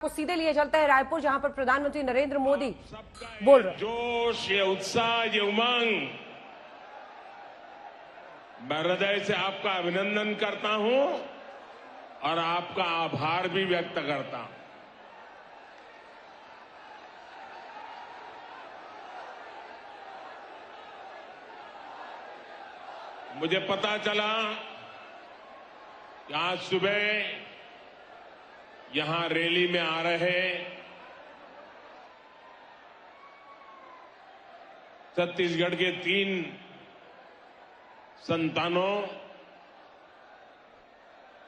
को सीधे लिए चलता है रायपुर, जहां पर प्रधानमंत्री नरेंद्र मोदी बोल रहे हैं। जोश, ये उत्साह, ये उमंग, मैं हृदय से आपका अभिनंदन करता हूं और आपका आभार भी व्यक्त करता हूं। मुझे पता चला कि आज सुबह यहां रैली में आ रहे छत्तीसगढ़ के 3 संतानों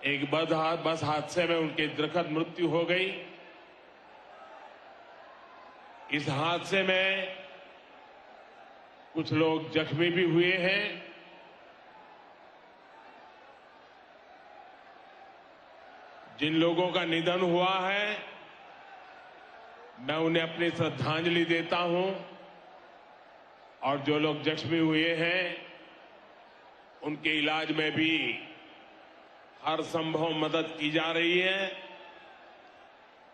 एक बस हादसे में उनकी दुखद मृत्यु हो गई। इस हादसे में कुछ लोग जख्मी भी हुए हैं। जिन लोगों का निधन हुआ है, मैं उन्हें अपनी श्रद्धांजलि देता हूं और जो लोग जख्मी हुए हैं उनके इलाज में भी हर संभव मदद की जा रही है।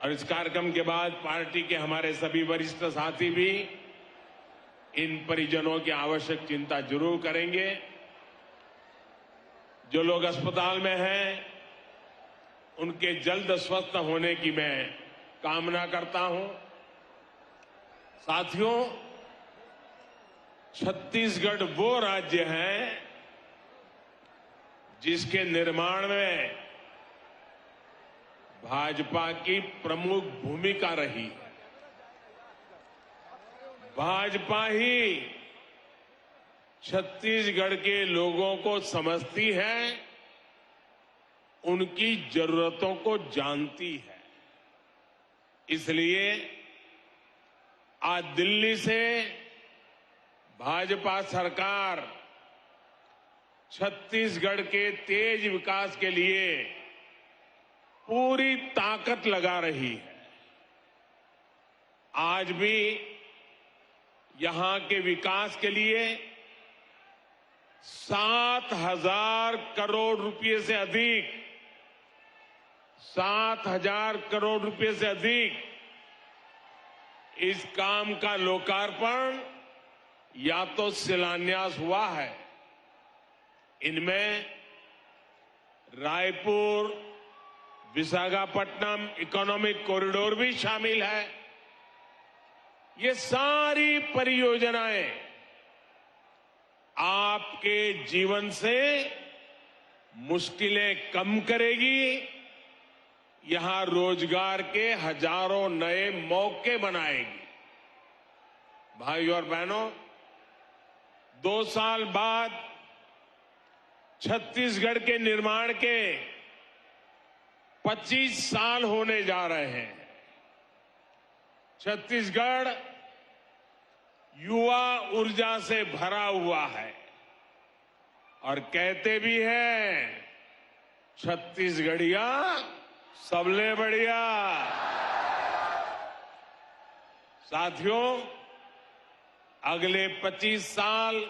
और इस कार्यक्रम के बाद पार्टी के हमारे सभी वरिष्ठ साथी भी इन परिजनों की आवश्यक चिंता जरूर करेंगे। जो लोग अस्पताल में हैं उनके जल्द स्वस्थ होने की मैं कामना करता हूं। साथियों, छत्तीसगढ़ वो राज्य है जिसके निर्माण में भाजपा की प्रमुख भूमिका रही है। भाजपा ही छत्तीसगढ़ के लोगों को समझती है, उनकी जरूरतों को जानती है। इसलिए आज दिल्ली से भाजपा सरकार छत्तीसगढ़ के तेज विकास के लिए पूरी ताकत लगा रही है। आज भी यहां के विकास के लिए 7,000 करोड़ रुपए से अधिक 7,000 करोड़ रुपए से अधिक इस काम का लोकार्पण या तो शिलान्यास हुआ है। इनमें रायपुर विशाखापट्टनम इकोनॉमिक कॉरिडोर भी शामिल है। ये सारी परियोजनाएं आपके जीवन से मुश्किलें कम करेगी, यहां रोजगार के हजारों नए मौके बनाएगी। भाइयों और बहनों, 2 साल बाद छत्तीसगढ़ के निर्माण के 25 साल होने जा रहे हैं। छत्तीसगढ़ युवा ऊर्जा से भरा हुआ है और कहते भी हैं, छत्तीसगढ़िया सबले बढ़िया। साथियों, अगले 25 साल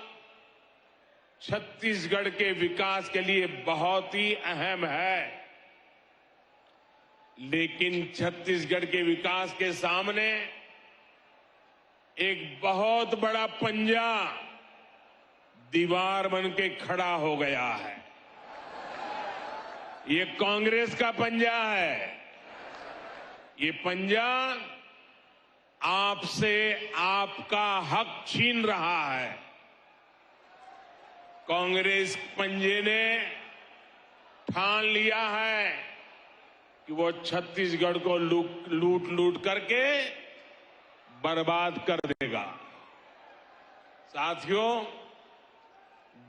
छत्तीसगढ़ के विकास के लिए बहुत ही अहम है। लेकिन छत्तीसगढ़ के विकास के सामने एक बहुत बड़ा पंजा दीवार बन के खड़ा हो गया है। ये कांग्रेस का पंजा है। ये पंजा आपसे आपका हक छीन रहा है। कांग्रेस पंजे ने ठान लिया है कि वो छत्तीसगढ़ को लूट करके बर्बाद कर देगा। साथियों,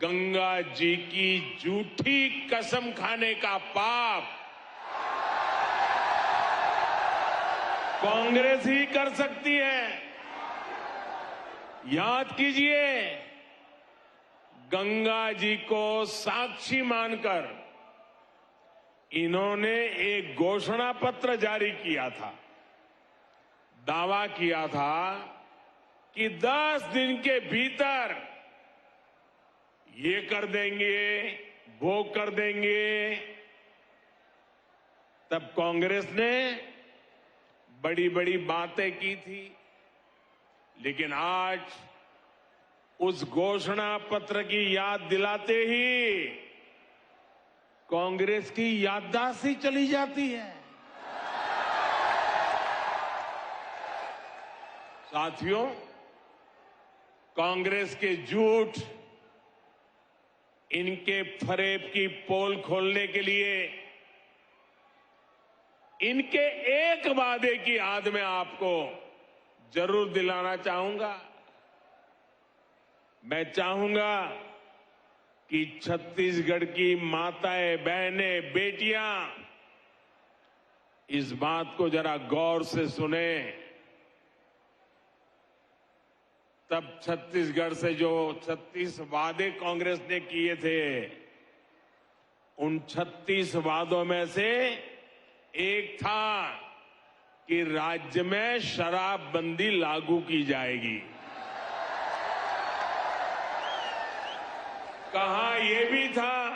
गंगा जी की झूठी कसम खाने का पाप कांग्रेस ही कर सकती है। याद कीजिए, गंगा जी को साक्षी मानकर इन्होंने एक घोषणा पत्र जारी किया था। दावा किया था कि 10 दिन के भीतर ये कर देंगे, वो कर देंगे। तब कांग्रेस ने बड़ी बड़ी बातें की थी, लेकिन आज उस घोषणा पत्र की याद दिलाते ही कांग्रेस की याददाश्त ही चली जाती है। साथियों, कांग्रेस के झूठ, इनके फरेब की पोल खोलने के लिए इनके एक वादे की याद मैं आपको जरूर दिलाना चाहूंगा। मैं चाहूंगा कि छत्तीसगढ़ की माताएं, बहनें, बेटियां इस बात को जरा गौर से सुने। तब छत्तीसगढ़ से जो 36 वादे कांग्रेस ने किए थे, उन 36 वादों में से एक था कि राज्य में शराबबंदी लागू की जाएगी। कहा यह भी था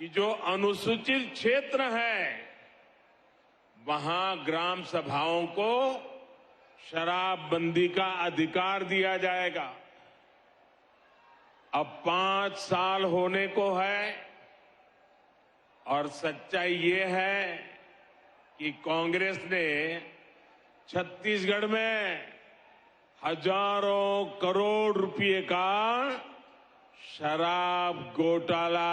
कि जो अनुसूचित क्षेत्र है, वहां ग्राम सभाओं को शराबबंदी का अधिकार दिया जाएगा। अब 5 साल होने को है और सच्चाई ये है कि कांग्रेस ने छत्तीसगढ़ में हजारों करोड़ रुपए का शराब घोटाला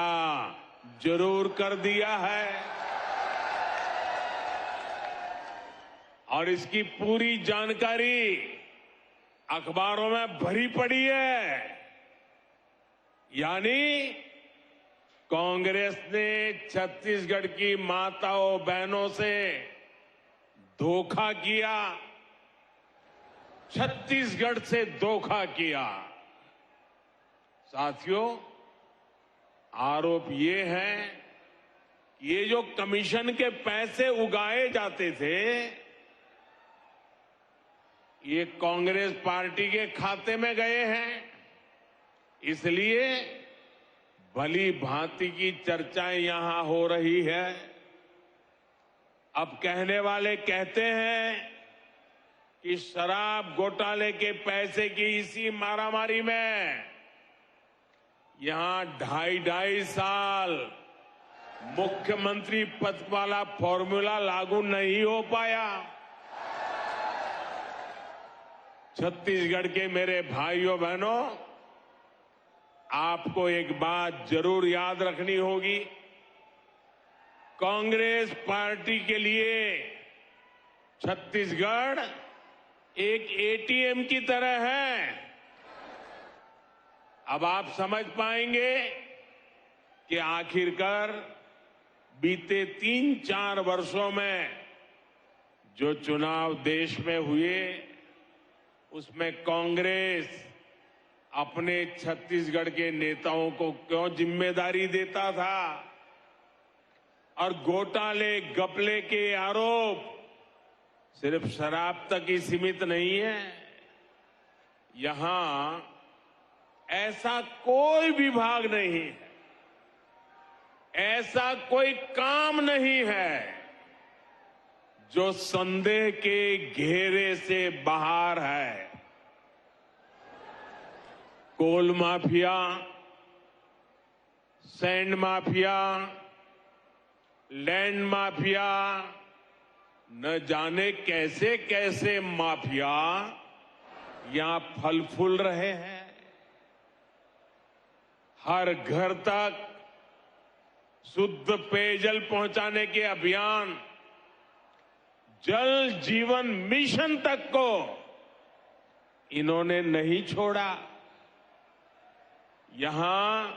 जरूर कर दिया है और इसकी पूरी जानकारी अखबारों में भरी पड़ी है। यानी कांग्रेस ने छत्तीसगढ़ की माताओं, बहनों से धोखा किया, छत्तीसगढ़ से धोखा किया। साथियों, आरोप ये है कि ये जो कमीशन के पैसे उगाए जाते थे, ये कांग्रेस पार्टी के खाते में गए हैं। इसलिए भली भांति की चर्चाएं यहां हो रही है। अब कहने वाले कहते हैं कि शराब घोटाले के पैसे की इसी मारामारी में यहां 2.5 साल मुख्यमंत्री पद वाला फॉर्मूला लागू नहीं हो पाया। छत्तीसगढ़ के मेरे भाइयों बहनों, आपको एक बात जरूर याद रखनी होगी। कांग्रेस पार्टी के लिए छत्तीसगढ़ एक एटीएम की तरह है। अब आप समझ पाएंगे कि आखिरकार बीते 3-4 वर्षों में जो चुनाव देश में हुए, उसमें कांग्रेस अपने छत्तीसगढ़ के नेताओं को क्यों जिम्मेदारी देता था और घोटाले, घपले के आरोप सिर्फ शराब तक ही सीमित नहीं है। यहां ऐसा कोई विभाग नहीं है, ऐसा कोई काम नहीं है जो संदेह के घेरे से बाहर है। Coal mafia, sand mafia, land mafia, न जाने कैसे कैसे माफिया यहां फल फूल रहे हैं। हर घर तक शुद्ध पेयजल पहुंचाने के अभियान, जल जीवन मिशन तक को इन्होंने नहीं छोड़ा। यहां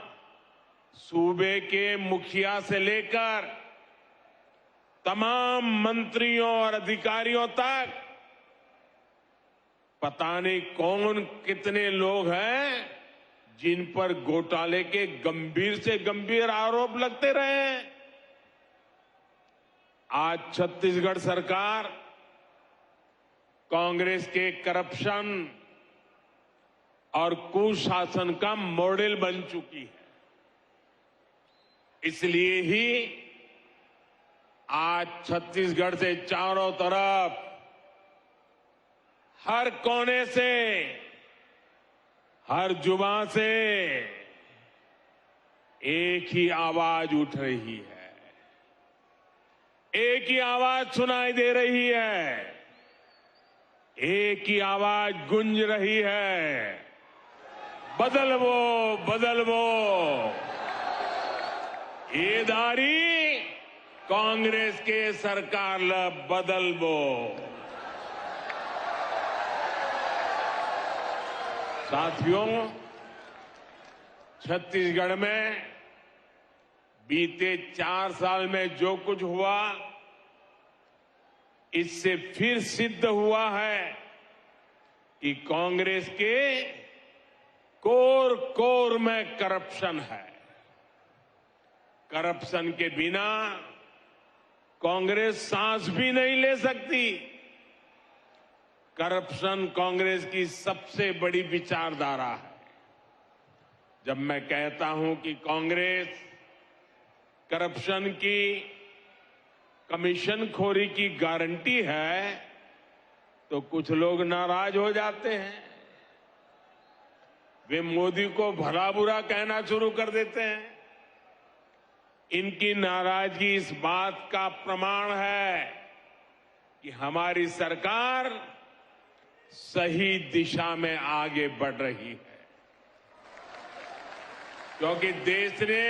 सूबे के मुखिया से लेकर तमाम मंत्रियों और अधिकारियों तक पता नहीं कौन कितने लोग हैं जिन पर घोटाले के गंभीर से गंभीर आरोप लगते रहे। आज छत्तीसगढ़ सरकार कांग्रेस के करप्शन और कुशासन का मॉडल बन चुकी है। इसलिए ही आज छत्तीसगढ़ से चारों तरफ, हर कोने से, हर जुबान से एक ही आवाज उठ रही है, एक ही आवाज सुनाई दे रही है, एक ही आवाज गूंज रही है, बदलवो बदलवो। ये दारी कांग्रेस के सरकार ला बदलवो। साथियों, छत्तीसगढ़ में बीते 4 साल में जो कुछ हुआ, इससे फिर सिद्ध हुआ है कि कांग्रेस के कोर कोर में करप्शन है। करप्शन के बिना कांग्रेस सांस भी नहीं ले सकती। करप्शन कांग्रेस की सबसे बड़ी विचारधारा है। जब मैं कहता हूं कि कांग्रेस करप्शन की, कमीशनखोरी की गारंटी है, तो कुछ लोग नाराज हो जाते हैं। वे मोदी को भला बुरा कहना शुरू कर देते हैं। इनकी नाराजगी इस बात का प्रमाण है कि हमारी सरकार सही दिशा में आगे बढ़ रही है, क्योंकि देश ने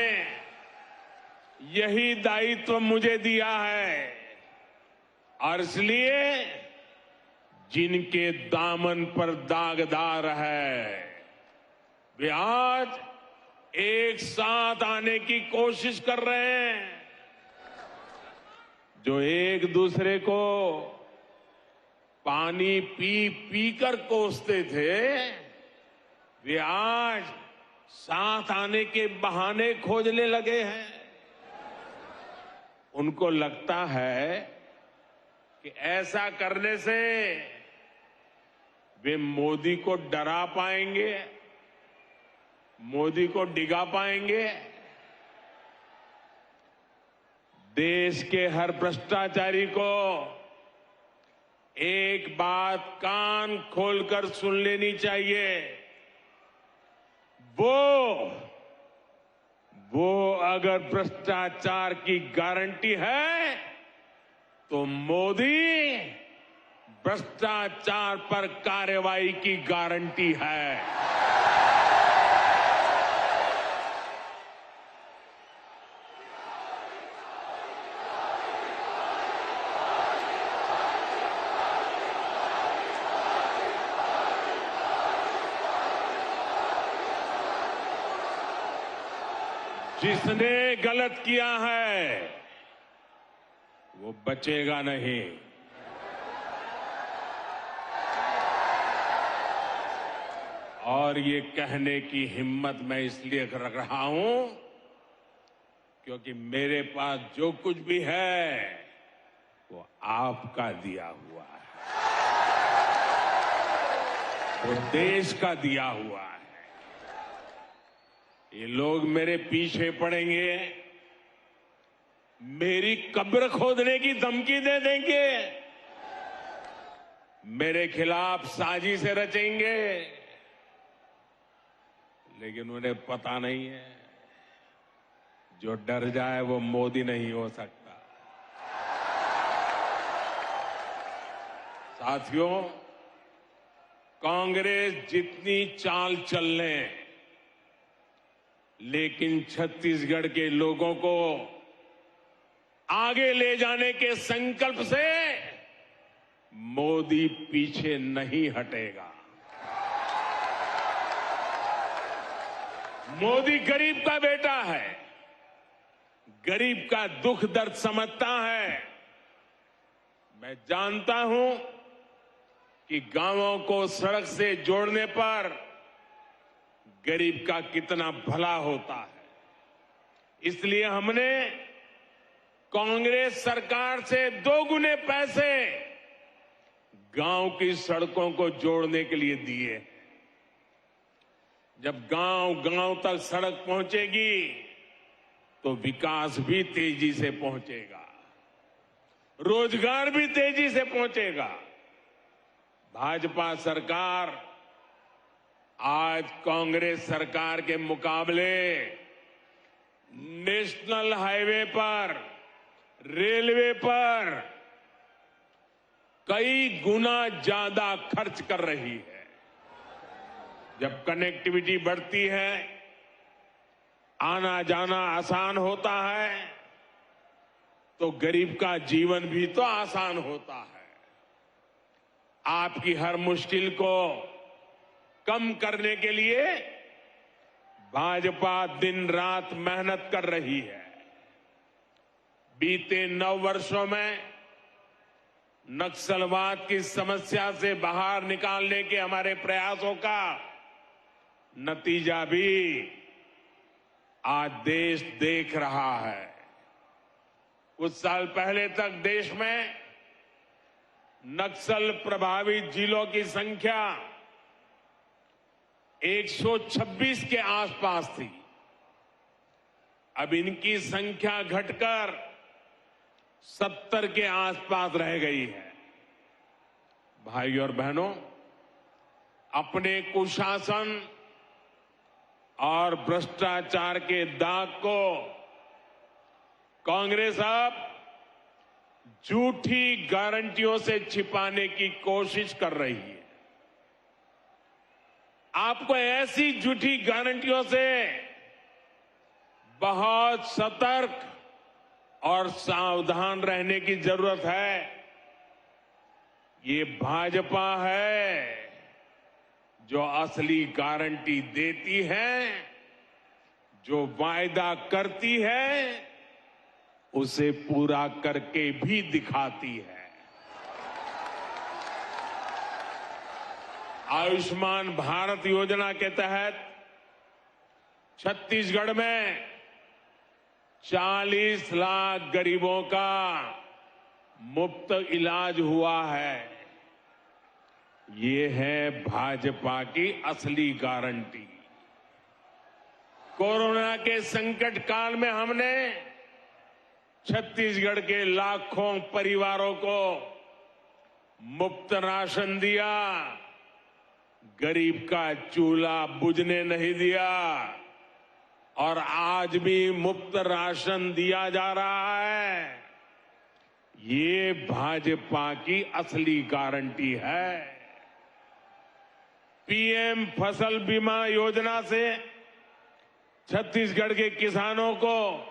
यही दायित्व मुझे दिया है। और इसलिए जिनके दामन पर दागदार है, वे आज एक साथ आने की कोशिश कर रहे हैं। जो एक दूसरे को पानी पी पी कर कोसते थे, वे आज साथ आने के बहाने खोजने लगे हैं। उनको लगता है कि ऐसा करने से वे मोदी को डरा पाएंगे, मोदी को डिगा पाएंगे। देश के हर भ्रष्टाचारी को एक बात कान खोलकर सुन लेनी चाहिए। वो अगर भ्रष्टाचार की गारंटी है, तो मोदी भ्रष्टाचार पर कार्रवाई की गारंटी है। जिसने गलत किया है, वो बचेगा नहीं। और ये कहने की हिम्मत मैं इसलिए रख रहा हूं क्योंकि मेरे पास जो कुछ भी है वो आपका दिया हुआ है, वो देश का दिया हुआ है। ये लोग मेरे पीछे पड़ेंगे, मेरी कब्र खोदने की धमकी दे देंगे, मेरे खिलाफ साजिश रचेंगे, लेकिन उन्हें पता नहीं है, जो डर जाए वो मोदी नहीं हो सकता। साथियों, कांग्रेस जितनी चाल चल ले, लेकिन छत्तीसगढ़ के लोगों को आगे ले जाने के संकल्प से मोदी पीछे नहीं हटेगा। मोदी गरीब का बेटा है, गरीब का दुख दर्द समझता है। मैं जानता हूं कि गांवों को सड़क से जोड़ने पर गरीब का कितना भला होता है। इसलिए हमने कांग्रेस सरकार से 2 गुने पैसे गांव की सड़कों को जोड़ने के लिए दिए। जब गांव गांव तक सड़क पहुंचेगी तो विकास भी तेजी से पहुंचेगा। रोजगार भी तेजी से पहुंचेगा। भाजपा सरकार आज कांग्रेस सरकार के मुकाबले नेशनल हाईवे पर, रेलवे पर कई गुना ज्यादा खर्च कर रही है। जब कनेक्टिविटी बढ़ती है, आना जाना आसान होता है, तो गरीब का जीवन भी तो आसान होता है। आपकी हर मुश्किल को कम करने के लिए भाजपा दिन रात मेहनत कर रही है। बीते 9 वर्षों में नक्सलवाद की समस्या से बाहर निकालने के हमारे प्रयासों का नतीजा भी आज देश देख रहा है। कुछ साल पहले तक देश में नक्सल प्रभावित जिलों की संख्या 126 के आसपास थी। अब इनकी संख्या घटकर 70 के आसपास रह गई है। भाई और बहनों, अपने कुशासन और भ्रष्टाचार के दाग को कांग्रेस अब झूठी गारंटियों से छिपाने की कोशिश कर रही है। आपको ऐसी झूठी गारंटियों से बहुत सतर्क और सावधान रहने की जरूरत है। ये भाजपा है जो असली गारंटी देती है, जो वायदा करती है उसे पूरा करके भी दिखाती है। आयुष्मान भारत योजना के तहत छत्तीसगढ़ में 40 लाख गरीबों का मुफ्त इलाज हुआ है। ये है भाजपा की असली गारंटी। कोरोना के संकट काल में हमने छत्तीसगढ़ के लाखों परिवारों को मुफ्त राशन दिया, गरीब का चूल्हा बुझने नहीं दिया और आज भी मुफ्त राशन दिया जा रहा है। ये भाजपा की असली गारंटी है। पीएम फसल बीमा योजना से छत्तीसगढ़ के किसानों को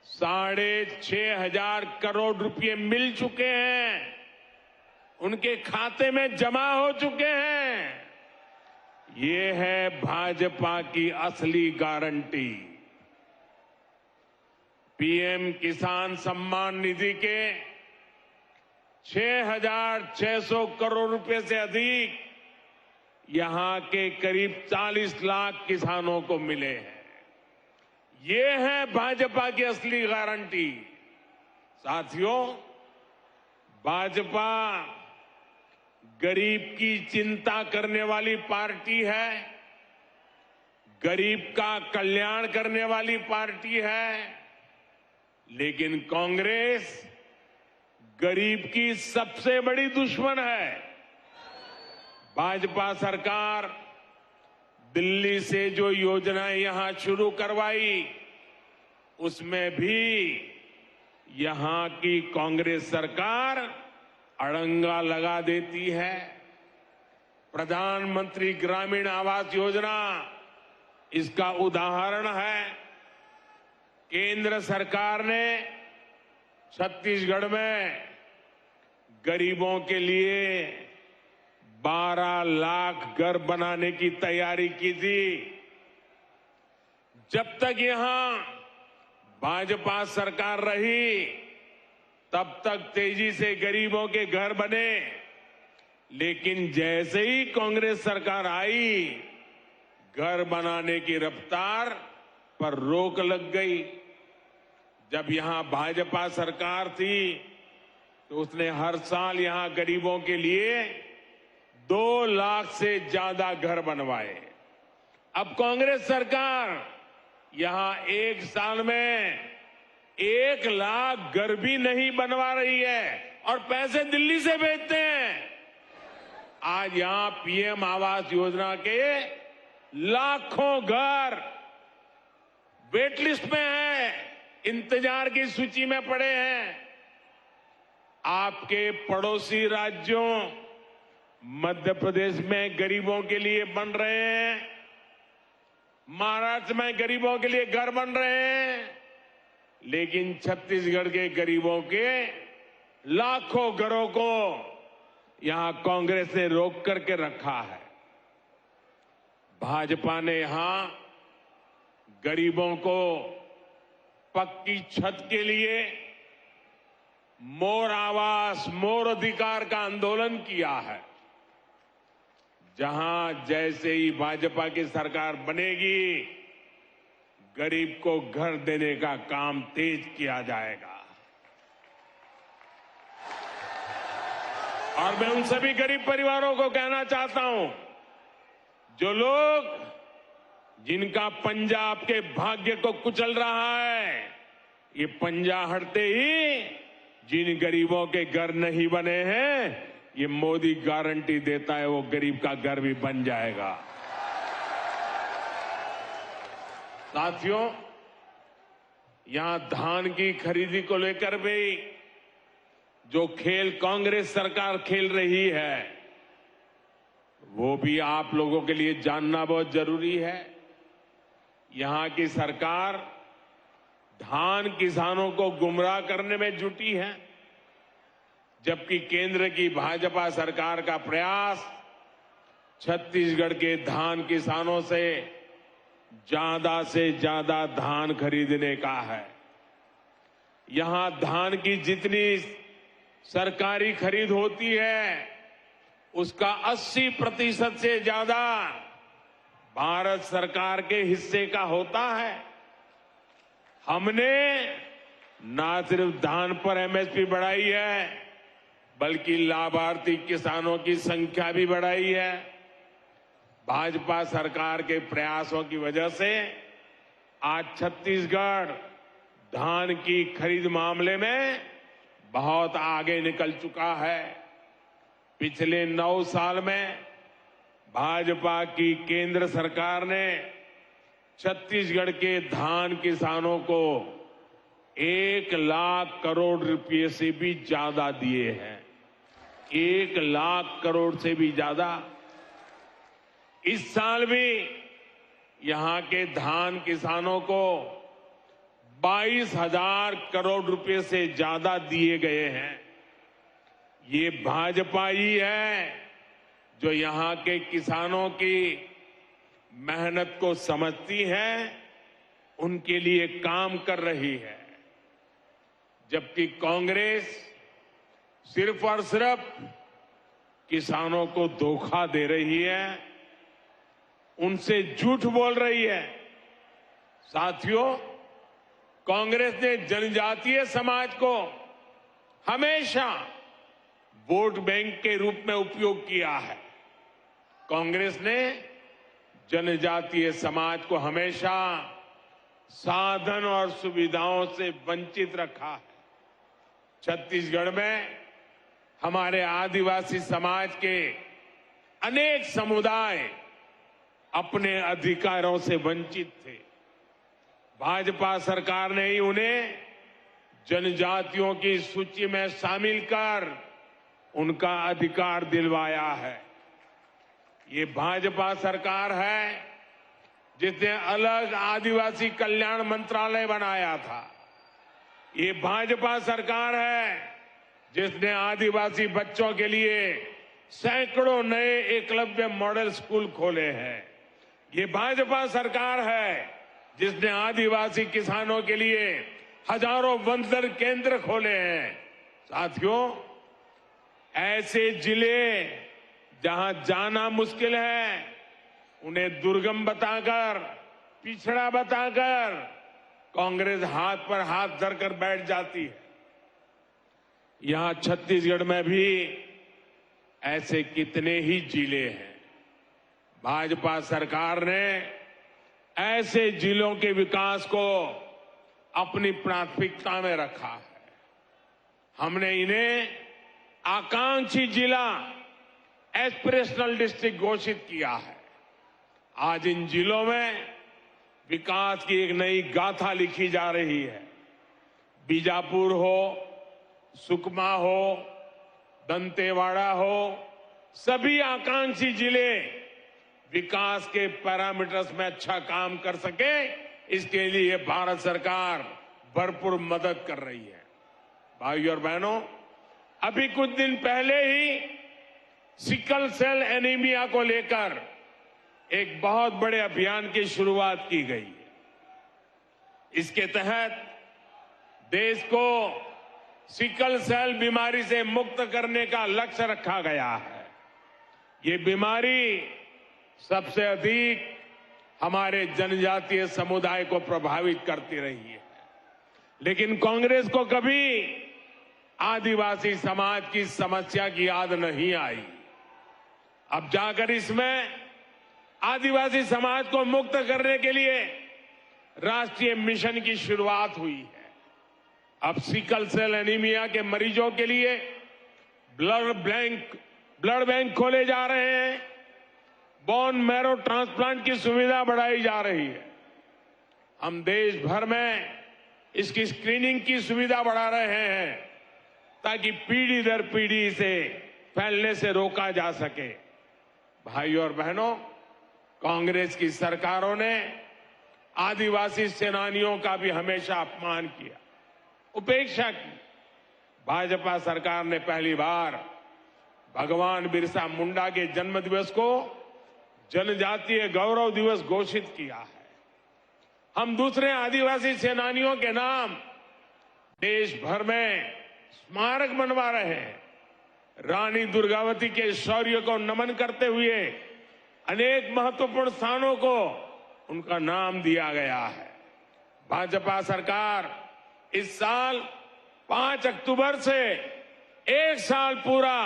6,500 करोड़ रुपए मिल चुके हैं, उनके खाते में जमा हो चुके हैं। ये है भाजपा की असली गारंटी। पीएम किसान सम्मान निधि के 6,600 करोड़ रुपए से अधिक यहां के करीब 40 लाख किसानों को मिले हैं। ये है भाजपा की असली गारंटी। साथियों, भाजपा गरीब की चिंता करने वाली पार्टी है, गरीब का कल्याण करने वाली पार्टी है, लेकिन कांग्रेस गरीब की सबसे बड़ी दुश्मन है। भाजपा सरकार दिल्ली से जो योजनाएं यहां शुरू करवाई, उसमें भी यहां की कांग्रेस सरकार अड़ंगा लगा देती है। प्रधानमंत्री ग्रामीण आवास योजना इसका उदाहरण है। केंद्र सरकार ने छत्तीसगढ़ में गरीबों के लिए 12 लाख घर बनाने की तैयारी की थी। जब तक यहां भाजपा सरकार रही, तब तक तेजी से गरीबों के घर बने, लेकिन जैसे ही कांग्रेस सरकार आई, घर बनाने की रफ्तार पर रोक लग गई। जब यहां भाजपा सरकार थी तो उसने हर साल यहां गरीबों के लिए 2 लाख से ज्यादा घर बनवाए। अब कांग्रेस सरकार यहां एक साल में 1 लाख घर भी नहीं बनवा रही है और पैसे दिल्ली से भेजते हैं। आज यहां पीएम आवास योजना के लाखों घर वेटलिस्ट में हैं, इंतजार की सूची में पड़े हैं। आपके पड़ोसी राज्यों मध्य प्रदेश में गरीबों के लिए बन रहे हैं, महाराष्ट्र में गरीबों के लिए घर बन रहे हैं, लेकिन छत्तीसगढ़ के गरीबों के लाखों घरों को यहां कांग्रेस ने रोक करके रखा है। भाजपा ने यहां गरीबों को पक्की छत के लिए मोर आवास मोर अधिकार का आंदोलन किया है। जहां जैसे ही भाजपा की सरकार बनेगी, गरीब को घर देने का काम तेज किया जाएगा। और मैं उन सभी गरीब परिवारों को कहना चाहता हूं, जो लोग जिनका पंजा आपके भाग्य को कुचल रहा है, ये पंजा हटते ही जिन गरीबों के घर नहीं बने हैं, ये मोदी गारंटी देता है वो गरीब का घर भी बन जाएगा। साथियों, यहां धान की खरीदी को लेकर भी जो खेल कांग्रेस सरकार खेल रही है, वो भी आप लोगों के लिए जानना बहुत जरूरी है। यहां की सरकार धान किसानों को गुमराह करने में जुटी है, जबकि केंद्र की भाजपा सरकार का प्रयास छत्तीसगढ़ के धान किसानों से ज्यादा धान खरीदने का है। यहां धान की जितनी सरकारी खरीद होती है, उसका 80% से ज्यादा भारत सरकार के हिस्से का होता है। हमने न सिर्फ धान पर एमएसपी बढ़ाई है, बल्कि लाभार्थी किसानों की संख्या भी बढ़ाई है। भाजपा सरकार के प्रयासों की वजह से आज छत्तीसगढ़ धान की खरीद मामले में बहुत आगे निकल चुका है। पिछले 9 साल में भाजपा की केंद्र सरकार ने छत्तीसगढ़ के धान किसानों को 1 लाख करोड़ रुपए से भी ज्यादा दिए हैं। 1 लाख करोड़ से भी ज्यादा। इस साल भी यहां के धान किसानों को 22,000 करोड़ रुपए से ज्यादा दिए गए हैं। ये भाजपा ही है जो यहां के किसानों की मेहनत को समझती है, उनके लिए काम कर रही है। जबकि कांग्रेस सिर्फ और सिर्फ किसानों को धोखा दे रही है, उनसे झूठ बोल रही है। साथियों, कांग्रेस ने जनजातीय समाज को हमेशा वोट बैंक के रूप में उपयोग किया है। कांग्रेस ने जनजातीय समाज को हमेशा साधन और सुविधाओं से वंचित रखा है। छत्तीसगढ़ में हमारे आदिवासी समाज के अनेक समुदाय अपने अधिकारों से वंचित थे। भाजपा सरकार ने ही उन्हें जनजातियों की सूची में शामिल कर उनका अधिकार दिलवाया है। ये भाजपा सरकार है जिसने अलग आदिवासी कल्याण मंत्रालय बनाया था। ये भाजपा सरकार है जिसने आदिवासी बच्चों के लिए सैकड़ों नए एकलव्य मॉडल स्कूल खोले हैं। ये भाजपा सरकार है जिसने आदिवासी किसानों के लिए हजारों वंदन केंद्र खोले हैं। साथियों, ऐसे जिले जहां जाना मुश्किल है, उन्हें दुर्गम बताकर, पिछड़ा बताकर कांग्रेस हाथ पर हाथ धरकर बैठ जाती है। यहां छत्तीसगढ़ में भी ऐसे कितने ही जिले हैं। भाजपा सरकार ने ऐसे जिलों के विकास को अपनी प्राथमिकता में रखा है। हमने इन्हें आकांक्षी जिला, एस्पिरेशनल डिस्ट्रिक्ट घोषित किया है। आज इन जिलों में विकास की एक नई गाथा लिखी जा रही है। बीजापुर हो, सुकमा हो, दंतेवाड़ा हो, सभी आकांक्षी जिले विकास के पैरामीटर्स में अच्छा काम कर सके, इसके लिए भारत सरकार भरपूर मदद कर रही है। भाइयों और बहनों, अभी कुछ दिन पहले ही सिकल सेल एनीमिया को लेकर एक बहुत बड़े अभियान की शुरुआत की गई है। इसके तहत देश को सिकल सेल बीमारी से मुक्त करने का लक्ष्य रखा गया है। ये बीमारी सबसे अधिक हमारे जनजातीय समुदाय को प्रभावित करती रही है, लेकिन कांग्रेस को कभी आदिवासी समाज की समस्या की याद नहीं आई। अब जाकर इसमें आदिवासी समाज को मुक्त करने के लिए राष्ट्रीय मिशन की शुरुआत हुई है। अब सिकल सेल एनीमिया के मरीजों के लिए ब्लड बैंक खोले जा रहे हैं। बोन मैरो ट्रांसप्लांट की सुविधा बढ़ाई जा रही है। हम देश भर में इसकी स्क्रीनिंग की सुविधा बढ़ा रहे हैं ताकि पीढ़ी दर पीढ़ी इसे फैलने से रोका जा सके। भाइयों और बहनों, कांग्रेस की सरकारों ने आदिवासी सेनानियों का भी हमेशा अपमान किया, उपेक्षा की। भाजपा सरकार ने पहली बार भगवान बिरसा मुंडा के जन्मदिवस को जनजातीय गौरव दिवस घोषित किया है। हम दूसरे आदिवासी सेनानियों के नाम देश भर में स्मारक बनवा रहे हैं। रानी दुर्गावती के शौर्य को नमन करते हुए अनेक महत्वपूर्ण स्थानों को उनका नाम दिया गया है। भाजपा सरकार इस साल 5 अक्टूबर से एक साल पूरा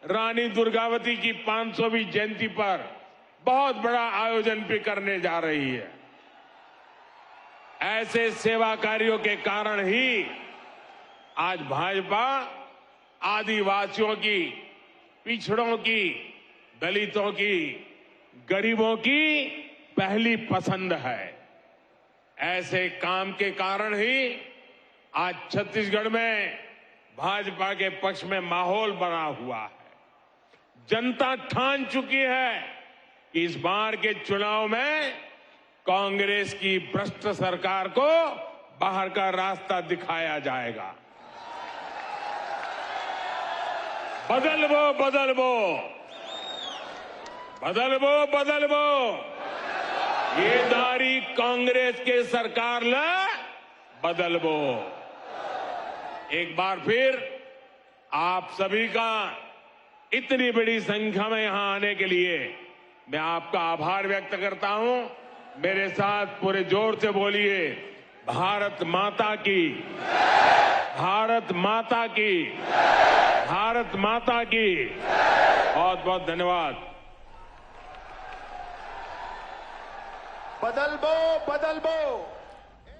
रानी दुर्गावती की 500वीं जयंती पर बहुत बड़ा आयोजन भी करने जा रही है। ऐसे सेवा कार्यों के कारण ही आज भाजपा आदिवासियों की, पिछड़ों की, दलितों की, गरीबों की पहली पसंद है। ऐसे काम के कारण ही आज छत्तीसगढ़ में भाजपा के पक्ष में माहौल बना हुआ है। जनता ठान चुकी है कि इस बार के चुनाव में कांग्रेस की भ्रष्ट सरकार को बाहर का रास्ता दिखाया जाएगा। बदलबो बदलबो बदलबो बदलबो ये दारी कांग्रेस के सरकार ला बदलबो। एक बार फिर आप सभी का इतनी बड़ी संख्या में यहां आने के लिए मैं आपका आभार व्यक्त करता हूं। मेरे साथ पूरे जोर से बोलिए, भारत माता की, भारत माता की, भारत माता की। बहुत बहुत धन्यवाद। बदलबो बदलबो।